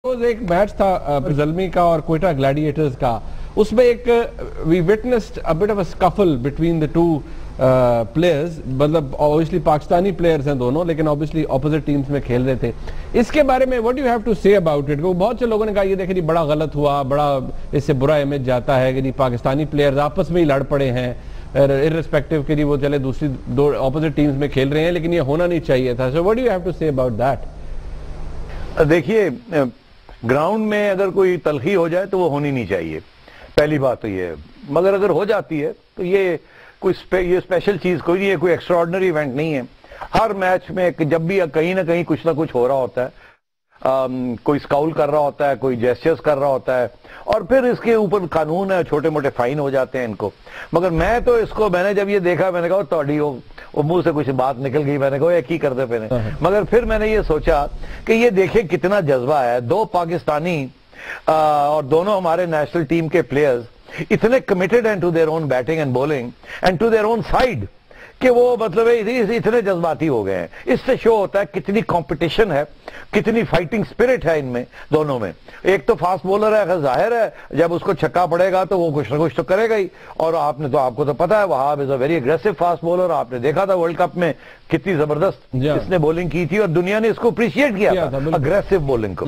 एक मैच था ज़ल्मी का और कोयटा ग्लैडिएटर्स का, उसमें एक we witnessed a bit of a scuffle between the two players. मतलब ऑब्वियसली पाकिस्तानी प्लेयर्स हैं दोनों, लेकिन ऑब्वियसली ऑपोजिट टीम्स में खेल रहे थे। इसके बारे में what you have to say about it? बहुत से लोगों ने कहा ये देखिए बड़ा गलत हुआ, बड़ा इससे बुरा इमेज जाता है कि पाकिस्तानी प्लेयर्स आपस में ही लड़ पड़े हैं, इररिस्पेक्टिव कि वो चले दूसरी दो ऑपोजिट टीम्स में खेल रहे हैं, लेकिन ये होना नहीं चाहिए था। So what do you have to say about that? देखिए, ग्राउंड में अगर कोई तलखी हो जाए तो वो होनी नहीं चाहिए, पहली बात तो ये है। मगर अगर हो जाती है तो ये कोई ये स्पेशल चीज कोई नहीं है, कोई एक्स्ट्राऑर्डिनरी इवेंट नहीं है। हर मैच में जब भी कहीं ना कहीं कुछ ना कुछ हो रहा होता है, कोई स्काउल कर रहा होता है, कोई जेस्चर्स कर रहा होता है, और फिर इसके ऊपर कानून है, छोटे मोटे फाइन हो जाते हैं इनको। मगर मैंने जब ये देखा, मैंने कहा तोड़ी वो मुंह से कुछ बात निकल गई, मैंने कहा एक ही कर दे पहले। मगर फिर मैंने ये सोचा कि ये देखे कितना जज्बा है। दो पाकिस्तानी और दोनों हमारे नेशनल टीम के प्लेयर्स इतने कमिटेड हैं to their own batting and bowling and to their own side कि वो मतलब इतने जज्बाती हो गए हैं। इससे शो होता है कितनी कंपटीशन है, कितनी फाइटिंग स्पिरिट है इनमें दोनों में। एक तो फास्ट बॉलर है, जाहिर है जब उसको छक्का पड़ेगा तो वो कुछ ना कुछ तो करेगा ही। और आपको तो पता है Wahab is a very aggressive fast bowler. आपने देखा था वर्ल्ड कप में कितनी जबरदस्त इसने बॉलिंग की थी और दुनिया ने इसको अप्रिशिएट किया था अग्रेसिव बॉलिंग को।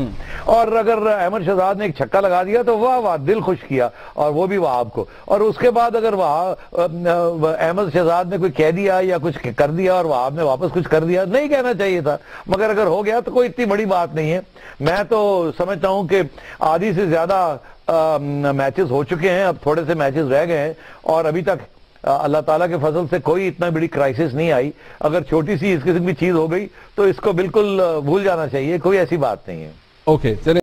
और अगर अहमद शहजाद ने एक छक्का लगा दिया तो वाह वाह, दिल खुश किया, और वो भी वहाब को। और उसके बाद अगर अहमद शहजाद ने कोई कह दिया या कुछ कर दिया और वहाब ने वापस कुछ कर दिया, नहीं कहना चाहिए था, मगर अगर हो गया तो कोई इतनी बड़ी बात नहीं है। मैं तो समझता हूं कि आधी से ज्यादा मैचेस हो चुके हैं, अब थोड़े से मैचेस रह गए हैं और अभी तक अल्लाह ताला के फजल से कोई इतना बड़ी क्राइसिस नहीं आई। अगर छोटी सी इस किस्म की चीज हो गई तो इसको बिल्कुल भूल जाना चाहिए, कोई ऐसी बात नहीं है। ओके, चलिए।